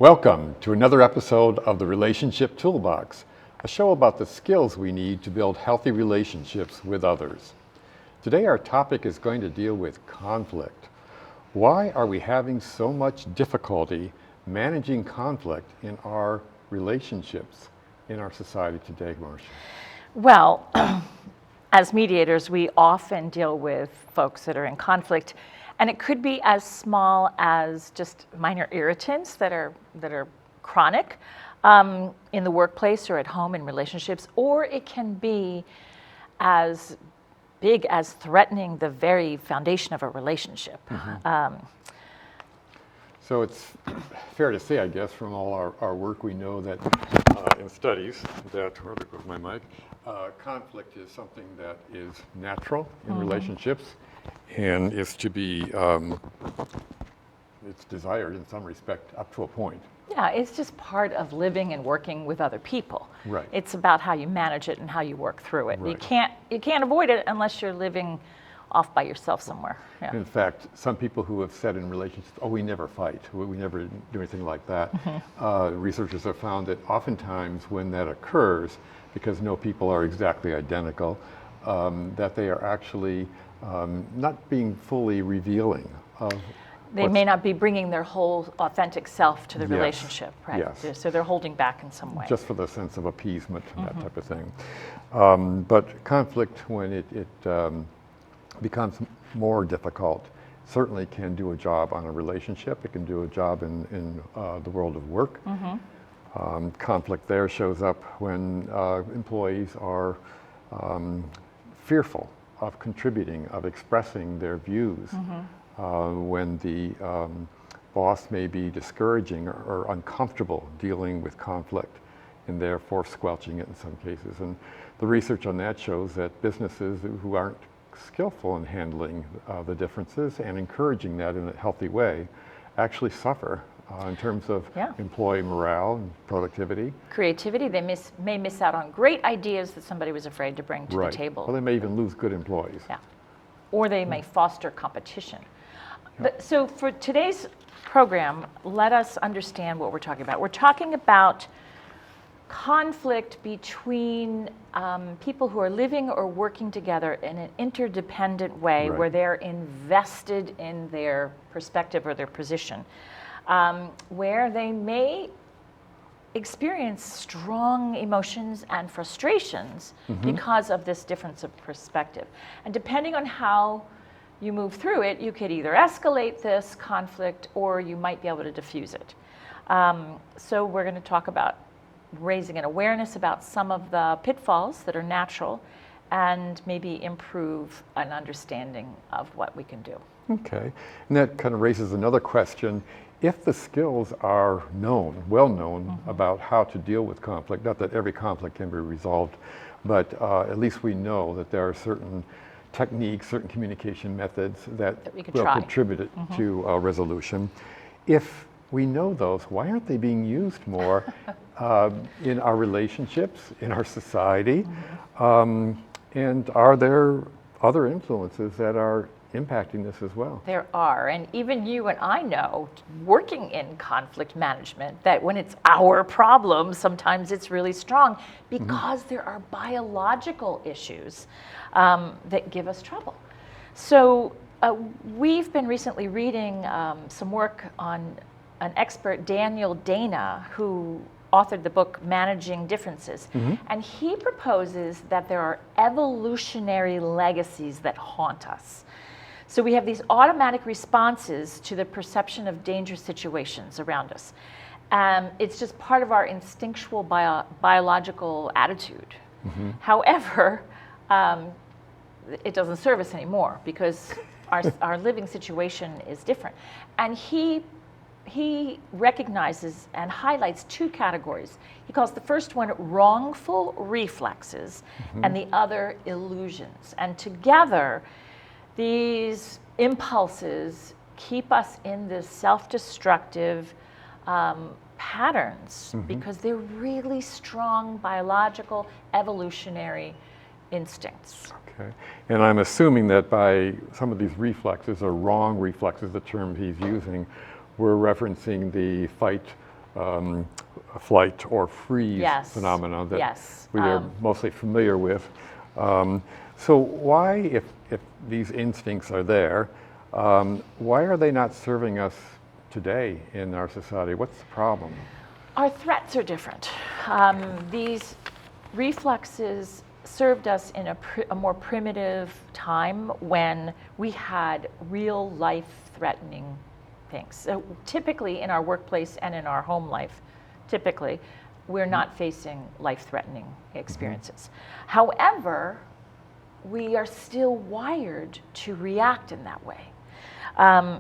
Welcome to another episode of the Relationship Toolbox, a show about the skills we need to build healthy relationships with others. Today our topic is going to deal with conflict. Why are we having so much difficulty managing conflict in our relationships in our society today, Marsha? Well, as mediators, we often deal with folks that are in conflict, and it could be as small as just minor irritants that are chronic in the workplace or at home in relationships, or it can be as big as threatening the very foundation of a relationship. So it's fair to say, I guess, from all our work, we know that in studies that, where goes my mic, conflict is something that is natural in relationships and is to be, it's desired in some respect up to a point. Yeah, it's just part of living and working with other people. Right. It's about how you manage it and how you work through it. Right. You can't avoid it unless you're living off by yourself somewhere. Yeah. In fact, some people who have said in relationships, oh, we never fight, we never do anything like that. Researchers have found that oftentimes when that occurs, because no people are exactly identical, that they are actually not being fully revealing of They may not be bringing their whole authentic self to the Yes. relationship, right? Yes. So they're holding back in some way. just for the sense of appeasement and that type of thing. But conflict, when it becomes more difficult, certainly can do a job on a relationship. It can do a job in the world of work. Conflict there shows up when employees are fearful of contributing, of expressing their views. When the boss may be discouraging or uncomfortable dealing with conflict and therefore squelching it in some cases. And the research on that shows that businesses who aren't skillful in handling the differences and encouraging that in a healthy way actually suffer in terms of employee morale and productivity. Creativity, they may miss out on great ideas that somebody was afraid to bring to the table. Well, they may even lose good employees. Yeah. Or they may foster competition. But so for today's program, let us understand what we're talking about. We're talking about conflict between people who are living or working together in an interdependent way, where they're invested in their perspective or their position, where they may experience strong emotions and frustrations because of this difference of perspective. And depending on how you move through it, you could either escalate this conflict or you might be able to diffuse it. So we're going to talk about raising an awareness about some of the pitfalls that are natural and maybe improve an understanding of what we can do. Okay, and that kind of raises another question. If the skills are known, well known about how to deal with conflict, not that every conflict can be resolved, but at least we know that there are certain techniques, certain communication methods that will contribute to resolution. If we know those, why aren't they being used more in our relationships, in our society? And are there other influences that are impacting this as well? There are, and even you and I know, working in conflict management, that when it's our problem, sometimes it's really strong because there are biological issues that give us trouble. So we've been recently reading some work on an expert, Daniel Dana, who authored the book Managing Differences. And he proposes that there are evolutionary legacies that haunt us. So we have these automatic responses to the perception of dangerous situations around us. It's just part of our instinctual biological attitude. However, it doesn't serve us anymore because our living situation is different. And he recognizes and highlights two categories. He calls the first one wrongful reflexes and the other illusions. And together, these impulses keep us in this self-destructive patterns because they're really strong biological, evolutionary instincts. Okay, and I'm assuming that by some of these reflexes, or wrong reflexes, the term he's using, we're referencing the fight, flight or freeze Yes. phenomena that Yes. we are mostly familiar with. So why, if these instincts are there, why are they not serving us today in our society? What's the problem? Our threats are different. These reflexes served us in a more primitive time when we had real life-threatening things. So typically in our workplace and in our home life, typically, we're not facing life-threatening experiences. However, we are still wired to react in that way.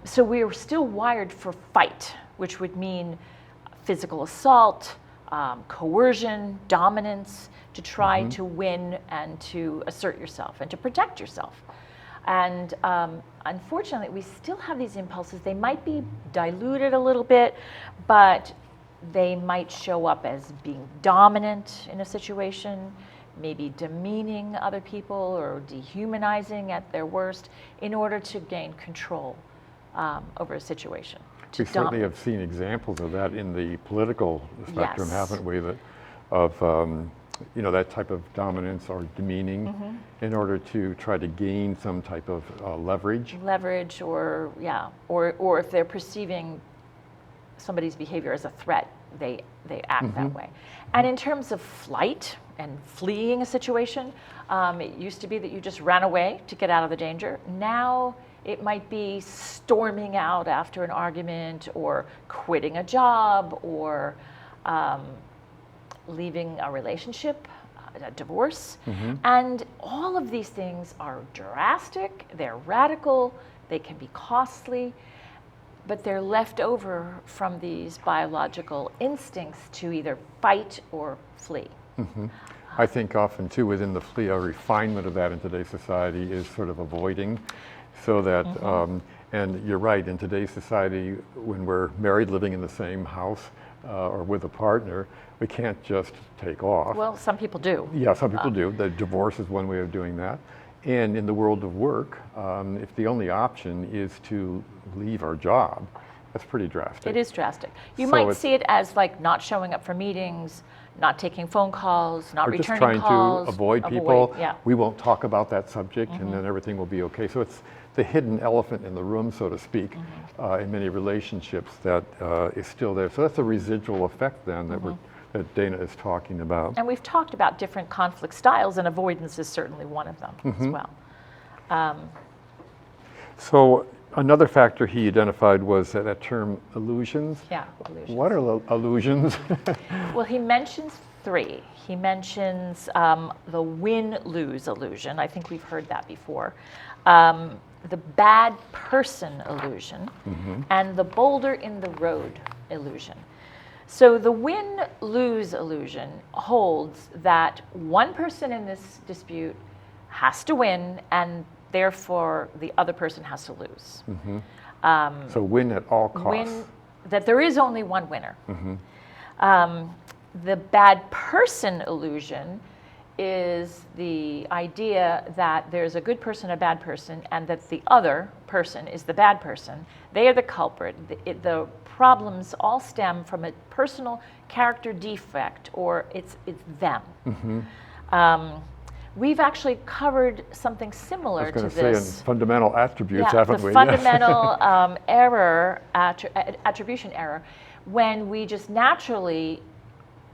So we are still wired for fight, which would mean physical assault, coercion, dominance, to try to win and to assert yourself and to protect yourself. And unfortunately, we still have these impulses. They might be diluted a little bit, but they might show up as being dominant in a situation, maybe demeaning other people or dehumanizing at their worst in order to gain control over a situation. We certainly have seen examples of that in the political spectrum, Yes. haven't we? That of that type of dominance or demeaning in order to try to gain some type of leverage. Or if they're perceiving somebody's behavior as a threat, they act that way. And in terms of flight and fleeing a situation, it used to be that you just ran away to get out of the danger. Now it might be storming out after an argument or quitting a job or leaving a relationship, a divorce. And all of these things are drastic, they're radical, they can be costly, but they're left over from these biological instincts to either fight or flee. I think often too within the flee, a refinement of that in today's society is sort of avoiding, so that, and you're right, in today's society, when we're married, living in the same house or with a partner, we can't just take off. Well, some people do. Yeah, some people do. The divorce is one way of doing that. And in the world of work, if the only option is to leave our job, that's pretty drastic. It is drastic. You So might it's- see it as like not showing up for meetings, not taking phone calls, not Or just returning trying calls. to avoid people. Yeah. We won't talk about that subject, and then everything will be okay. So it's the hidden elephant in the room, so to speak, in many relationships that is still there. So that's a residual effect then that Dana is talking about. And we've talked about different conflict styles, and avoidance is certainly one of them as well. So another factor he identified was that term illusions. Yeah, illusions. What are illusions? Well, he mentions three. He mentions the win-lose illusion. I think we've heard that before. The bad person illusion, and the boulder in the road illusion. So the win-lose illusion holds that one person in this dispute has to win, and therefore the other person has to lose. So win at all costs. That there is only one winner. The bad person illusion is the idea that there's a good person, a bad person, and that the other person is the bad person. They are the culprit. The problems all stem from a personal character defect, or it's them. We've actually covered something similar I was to going to say in this. fundamental attributes, Yeah, haven't the we? fundamental error, attribution error, when we just naturally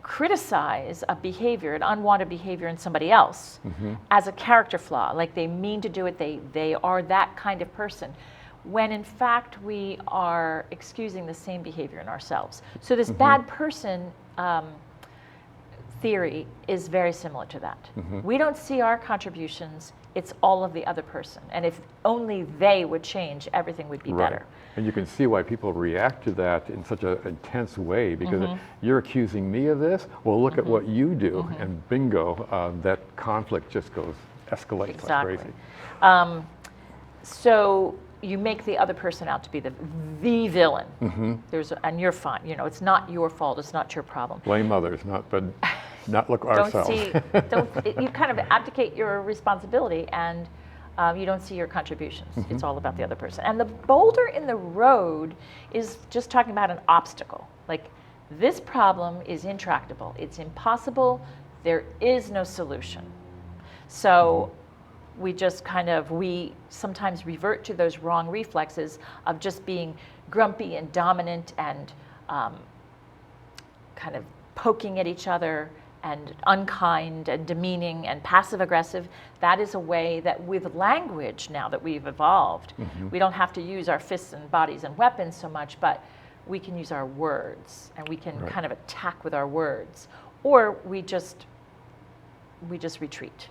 criticize a behavior, an unwanted behavior in somebody else as a character flaw, like they mean to do it, they are that kind of person, when in fact we are excusing the same behavior in ourselves. So this bad person theory is very similar to that. We don't see our contributions, it's all of the other person. And if only they would change, everything would be better. And you can see why people react to that in such an intense way, because you're accusing me of this, well, look at what you do, and bingo, that conflict just escalates Exactly. like crazy. So you make the other person out to be the villain. And you're fine. You know, it's not your fault. It's not your problem. Blame others, not look ourselves. You kind of abdicate your responsibility, and you don't see your contributions. It's all about the other person. And the boulder in the road is just talking about an obstacle. Like This problem is intractable. It's impossible. There is no solution. So we just we sometimes revert to those wrong reflexes of just being grumpy and dominant and kind of poking at each other and unkind and demeaning and passive aggressive. That is a way that with language, now that we've evolved, we don't have to use our fists and bodies and weapons so much, but we can use our words, and we can kind of attack with our words, or we just retreat.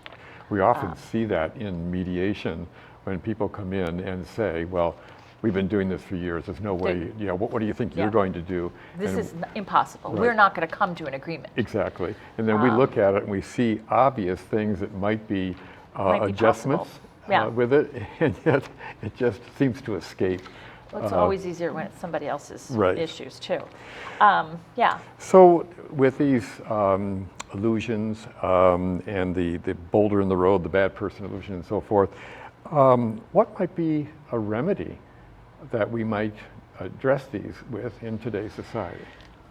We often see that in mediation when people come in and say, well, we've been doing this for years, there's no way, what do you think you're going to do? This is impossible. We're not going to come to an agreement. Exactly. And then we look at it and we see obvious things that might be adjustments with it, and yet it just seems to escape. Well, it's always easier when it's somebody else's issues too. So with these illusions and the boulder in the road, the bad person illusion and so forth, what might be a remedy that we might address these with in today's society?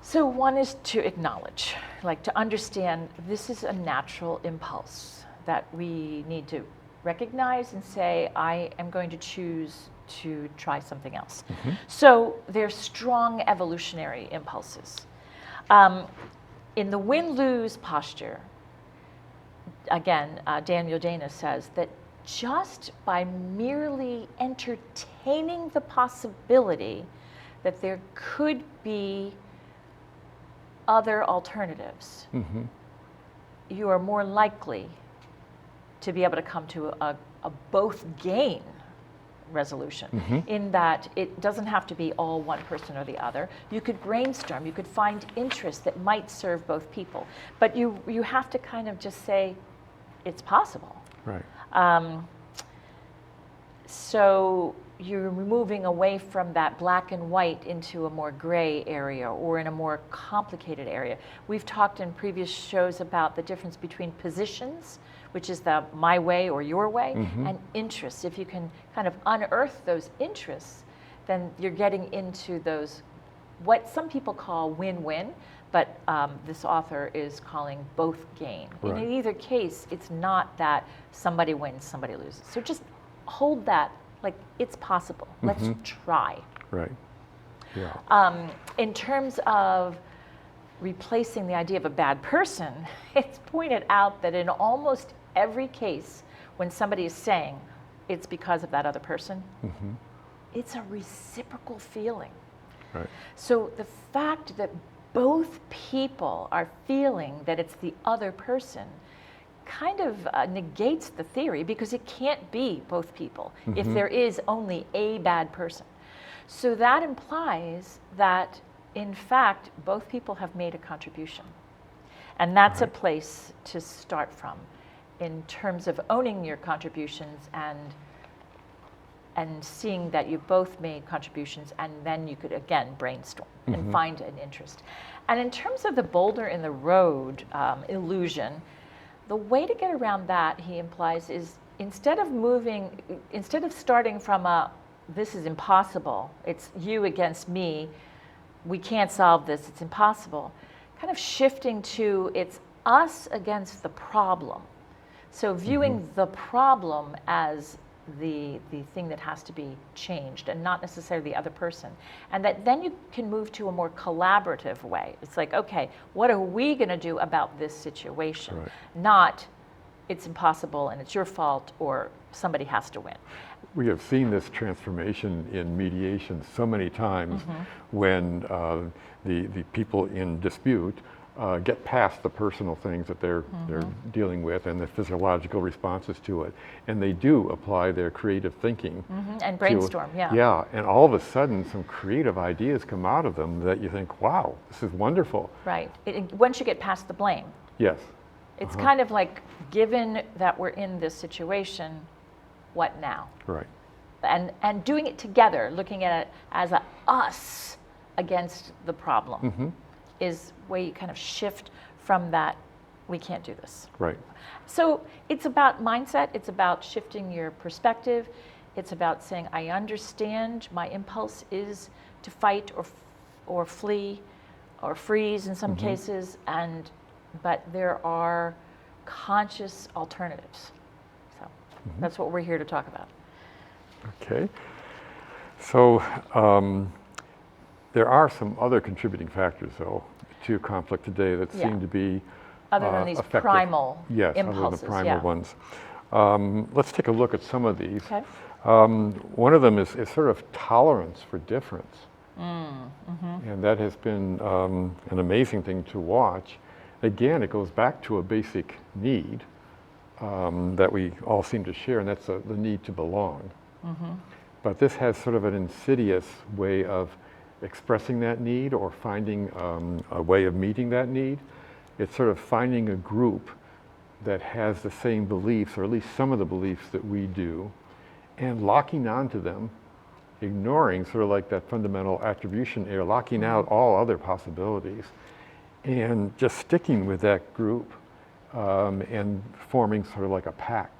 So one is to acknowledge, like to understand this is a natural impulse that we need to recognize and say, I am going to choose to try something else. So they're strong evolutionary impulses. In the win-lose posture, again, Daniel Dana says that just by merely entertaining the possibility that there could be other alternatives, you are more likely to be able to come to a both gain resolution, in that it doesn't have to be all one person or the other. You could brainstorm, you could find interests that might serve both people, but you have to kind of just say it's possible. Right. So you're moving away from that black and white into a more gray area or in a more complicated area. We've talked in previous shows about the difference between positions, which is the my way or your way, and interests. If you can kind of unearth those interests, then you're getting into those, what some people call win-win, but this author is calling both gain. Right. In either case, it's not that somebody wins, somebody loses. So just hold that, like it's possible. Let's try. Right. Yeah. In terms of replacing the idea of a bad person, it's pointed out that in almost every case, when somebody is saying it's because of that other person, it's a reciprocal feeling. Right. So the fact that both people are feeling that it's the other person kind of negates the theory, because it can't be both people if there is only a bad person. So that implies that, in fact, both people have made a contribution. And that's a place to start from in terms of owning your contributions and seeing that you both made contributions, and then you could, again, brainstorm and find an interest. And in terms of the boulder in the road illusion, the way to get around that, he implies, is instead of starting from this is impossible, it's you against me, we can't solve this, it's impossible, kind of shifting to it's us against the problem. So viewing the problem as the thing that has to be changed and not necessarily the other person. And that then you can move to a more collaborative way. It's like, okay, what are we going to do about this situation? Right. Not it's impossible and it's your fault or somebody has to win. We have seen this transformation in mediation so many times when the people in dispute get past the personal things that they're dealing with and the physiological responses to it, and they do apply their creative thinking and brainstorm. Yeah, and all of a sudden some creative ideas come out of them that you think, wow, this is wonderful. Right. Once you get past the blame. Yes. It's kind of like, given that we're in this situation, what now? Right. And doing it together, looking at it as a us against the problem, is where you kind of shift from that, we can't do this. Right. So it's about mindset, it's about shifting your perspective, it's about saying, I understand my impulse is to fight or flee or freeze in some cases, but there are conscious alternatives. So that's what we're here to talk about. Okay. So there are some other contributing factors, though, to conflict today that seem to be other than these effective. primal Yes, impulses. other than the primal ones. Let's take a look at some of these. Okay. One of them is sort of tolerance for difference. And that has been an amazing thing to watch. Again, it goes back to a basic need that we all seem to share, and that's the need to belong. But this has sort of an insidious way of expressing that need or finding a way of meeting that need. It's sort of finding a group that has the same beliefs, or at least some of the beliefs that we do, and locking onto them, ignoring sort of like that fundamental attribution error, locking out all other possibilities, and just sticking with that group and forming sort of like a pack.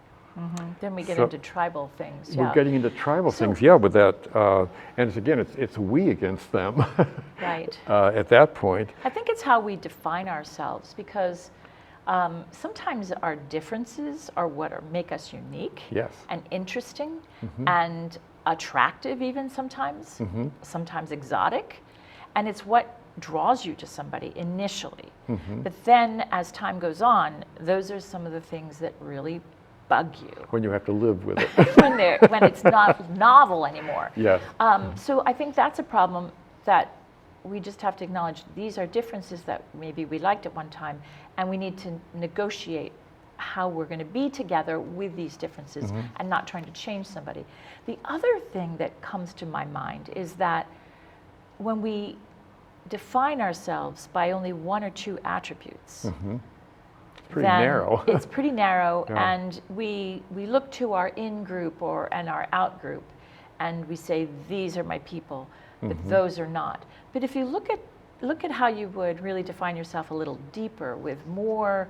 Then we get into tribal things. We're getting into tribal things, with that. And it's we against them. Right. At that point. I think it's how we define ourselves, because sometimes our differences are what make us unique and interesting and attractive even sometimes, sometimes exotic. And it's what draws you to somebody initially. But then as time goes on, those are some of the things that really bug you. When you have to live with it. when it's not novel anymore. Yes. So I think that's a problem that we just have to acknowledge. These are differences that maybe we liked at one time, and we need to negotiate how we're going to be together with these differences and not trying to change somebody. The other thing that comes to my mind is that when we define ourselves by only one or two attributes, pretty narrow. It's pretty narrow, and we look to our in-group and our out-group, and we say, these are my people, but those are not. But if you look at how you would really define yourself a little deeper with more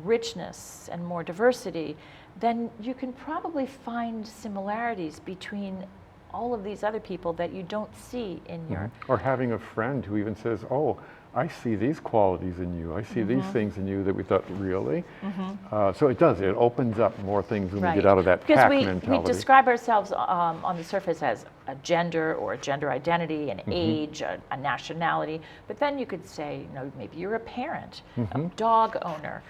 richness and more diversity, then you can probably find similarities between all of these other people that you don't see in your... Or having a friend who even says, oh, I see these qualities in you. I see these things in you that we thought, really? So it opens up more things when we get out of that pack mentality. Because we describe ourselves on the surface as a gender or a gender identity, an age, a nationality. But then you could say, maybe you're a parent, a dog owner,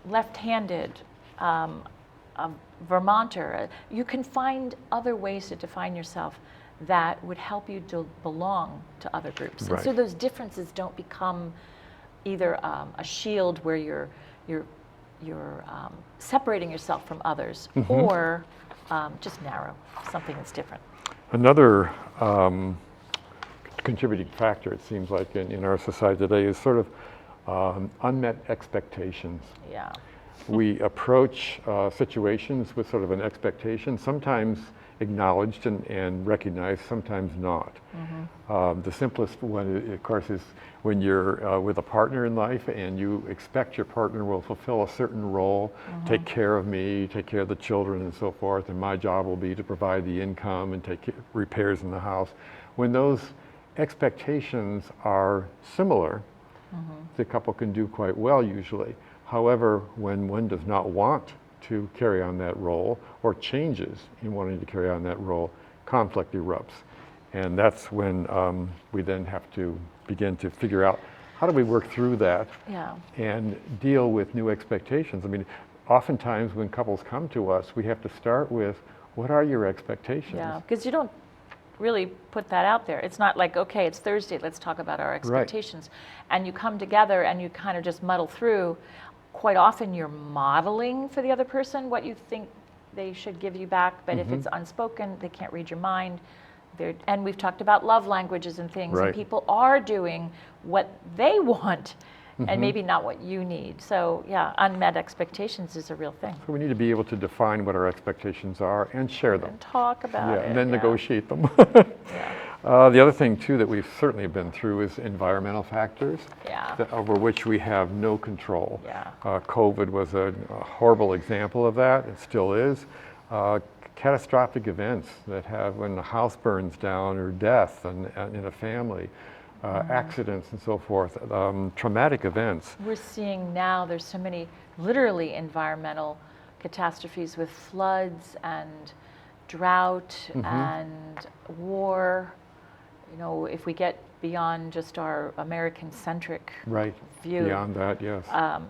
left-handed, a Vermonter. You can find other ways to define yourself that would help you to belong to other groups. And so those differences don't become either a shield where you're separating yourself from others, or just narrow, something that's different. Another contributing factor, it seems like, in our society today is sort of unmet expectations. Yeah. We approach situations with sort of an expectation, sometimes acknowledged and recognized, sometimes not. The simplest one, of course, is when you're with a partner in life and you expect your partner will fulfill a certain role, take care of me, take care of the children and so forth, and my job will be to provide the income and take repairs in the house. When those expectations are similar, the couple can do quite well usually. However, when one does not want to carry on that role or changes in wanting to carry on that role, conflict erupts. And that's when we then have to begin to figure out how do we work through that and deal with new expectations. I mean, oftentimes when couples come to us, we have to start with, what are your expectations? Yeah, because you don't really put that out there. It's not like, okay, it's Thursday, let's talk about our expectations. And you come together and you kind of just muddle through. Quite often you're modeling for the other person what you think they should give you back, but if it's unspoken, they can't read your mind. And we've talked about love languages and things, and people are doing what they want and maybe not what you need. So yeah, unmet expectations is a real thing. So we need to be able to define what our expectations are and share them. And talk about it. And then negotiate them. Yeah. The other thing too that we've certainly been through is environmental factors over which we have no control. Yeah. COVID was a horrible example of that. It still is. Catastrophic events that have, when the house burns down, or death in a family, accidents and so forth, traumatic events. We're seeing now there's so many literally environmental catastrophes with floods and drought and war. You know, if we get beyond just our American-centric view, beyond that, yes.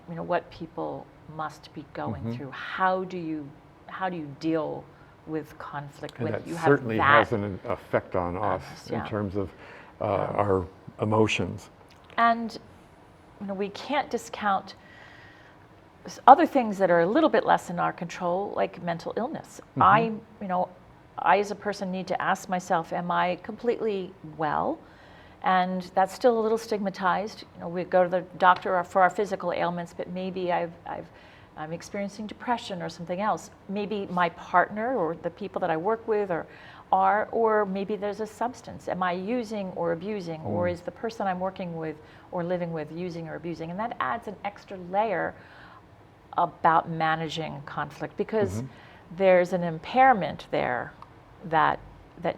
You know, what people must be going through. How do you deal with conflict And when that you have certainly that? has an effect on us in yeah. terms of our emotions. And you know, we can't discount other things that are a little bit less in our control, like mental illness. I as a person need to ask myself, am I completely well? And that's still a little stigmatized. You know, we go to the doctor for our physical ailments, but maybe I'm experiencing depression or something else. Maybe my partner or the people that I work with or maybe there's a substance. Am I using or abusing, or is the person I'm working with or living with using or abusing? And that adds an extra layer about managing conflict, because there's an impairment there that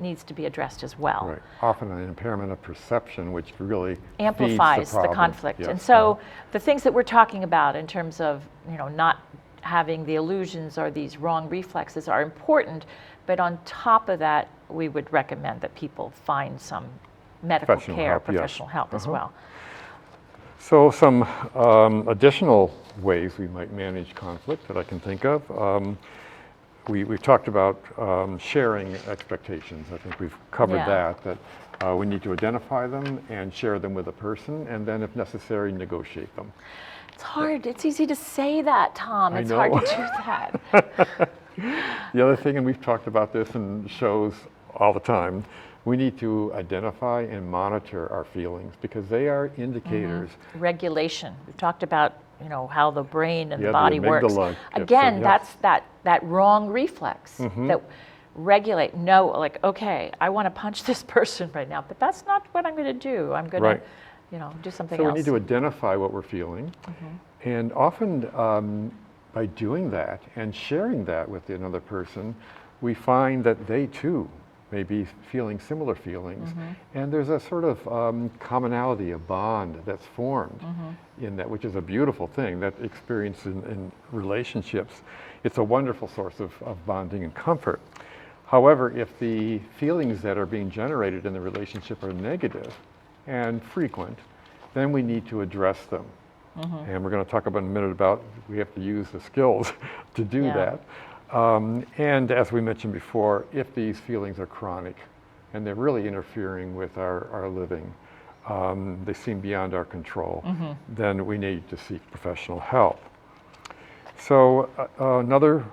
needs to be addressed as well. Right. Often an impairment of perception, which really amplifies feeds the the problem. conflict. Yes. And so the things that we're talking about in terms of, you know, not having the illusions or these wrong reflexes are important, but on top of that, we would recommend that people find some medical Professional care, help, yes. professional help as well. So some additional ways we might manage conflict that I can think of. We've talked about sharing expectations. I think we've covered that we need to identify them and share them with a person, and then if necessary, negotiate them. It's hard. It's easy to say that, Tom. I It's know. hard to do that. The other thing, and we've talked about this in shows all the time, we need to identify and monitor our feelings, because they are indicators. Regulation. We've talked about, you know, how the brain and Yeah, the body the works. amygdala gets Again, it, that's that wrong reflex that regulate. No, like, okay, I want to punch this person right now, but that's not what I'm going to do. I'm going to, you know, do something else. So we need to identify what we're feeling, and often by doing that and sharing that with another person, we find that they too may be feeling similar feelings, and there's a sort of commonality, a bond that's formed in that, which is a beautiful thing. That experience in relationships, it's a wonderful source of bonding and comfort. However, if the feelings that are being generated in the relationship are negative and frequent, then we need to address them. And we're going to talk about in a minute about we have to use the skills to do that. And as we mentioned before, if these feelings are chronic and they're really interfering with our living, they seem beyond our control, then we need to seek professional help. So another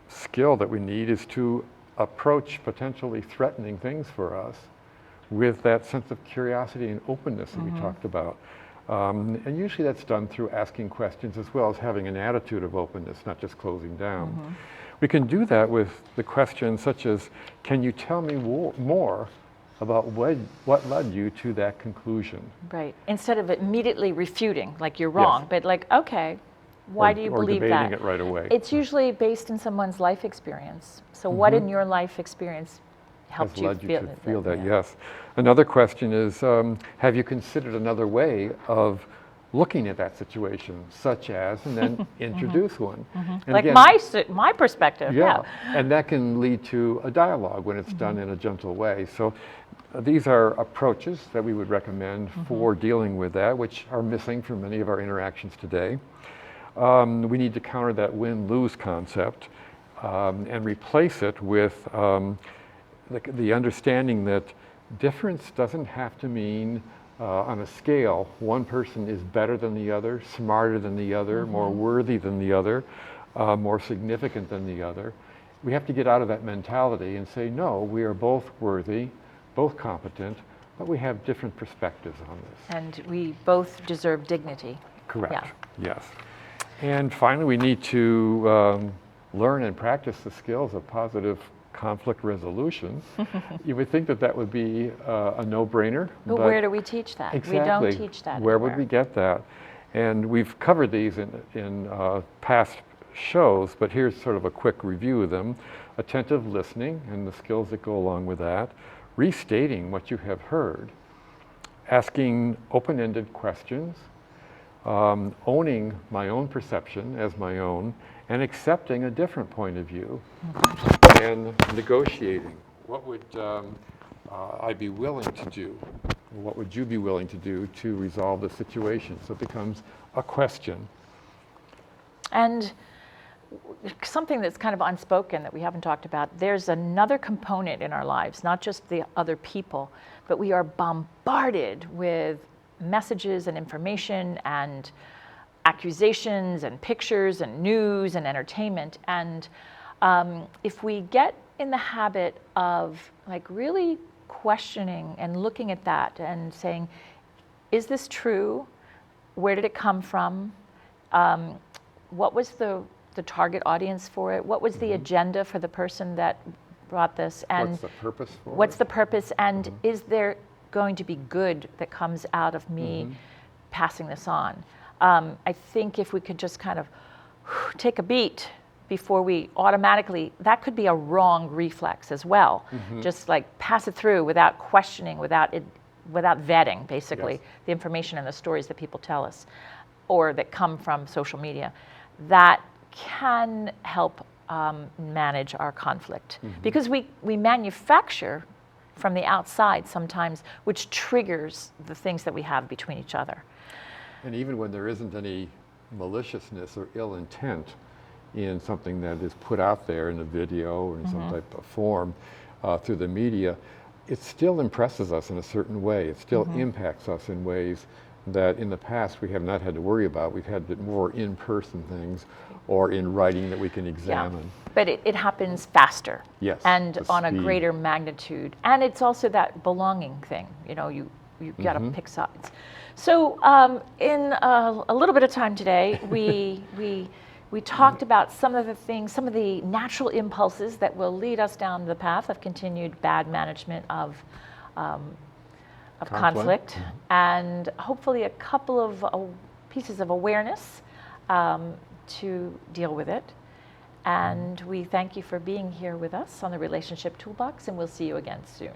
skill that we need is to approach potentially threatening things for us with that sense of curiosity and openness that we talked about. And usually that's done through asking questions as well as having an attitude of openness, not just closing down. We can do that with the questions such as, can you tell me more about what led you to that conclusion? Right. Instead of immediately refuting, like you're wrong, but like, okay, why do you believe that? Or debating it right away. It's usually based in someone's life experience. So what in your life experience helped Has led you to feel that, yeah. yes. Another question is, have you considered another way of looking at that situation, such as, and then introduce one. And like again, my perspective, yeah. And that can lead to a dialogue when it's done in a gentle way. So these are approaches that we would recommend for dealing with that, which are missing from many of our interactions today. We need to counter that win-lose concept and replace it with the understanding that difference doesn't have to mean on a scale, one person is better than the other, smarter than the other, more worthy than the other, more significant than the other. We have to get out of that mentality and say, no, we are both worthy, both competent, but we have different perspectives on this. And we both deserve dignity. Correct, yes. And finally, we need to learn and practice the skills of positive conflict resolution. You would think that that would be a no-brainer. But where do we teach that? Exactly. We don't teach that Where anywhere. would we get that? And we've covered these in past shows, but here's sort of a quick review of them. Attentive listening and the skills that go along with that. Restating what you have heard. asking open-ended questions, owning my own perception as my own, and accepting a different point of view, and negotiating. What would I be willing to do? What would you be willing to do to resolve the situation? So it becomes a question. And something that's kind of unspoken that we haven't talked about, there's another component in our lives, not just the other people, but we are bombarded with messages and information and accusations and pictures and news and entertainment. And if we get in the habit of like really questioning and looking at that and saying, is this true? Where did it come from? What was the target audience for it? What was the agenda for the person that brought this? And what's the purpose for what's it? the purpose? And is there going to be good that comes out of me passing this on? I think if we could just kind of take a beat before we automatically, that could be a wrong reflex as well. Just like pass it through without questioning, without vetting, basically, the information and the stories that people tell us or that come from social media. That can help manage our conflict because we manufacture from the outside sometimes, which triggers the things that we have between each other. And even when there isn't any maliciousness or ill intent in something that is put out there in a video or in some type of form through the media, it still impresses us in a certain way. It still impacts us in ways that in the past we have not had to worry about. We've had more in-person things or in writing that we can examine. Yeah. But it happens faster. Yes. And on a greater magnitude. And it's also that belonging thing. You know, you got to pick sides. So in a little bit of time today, we talked about some of the things, some of the natural impulses that will lead us down the path of continued bad management of conflict, and hopefully a couple of pieces of awareness to deal with it. And we thank you for being here with us on the Relationship Toolbox, and we'll see you again soon.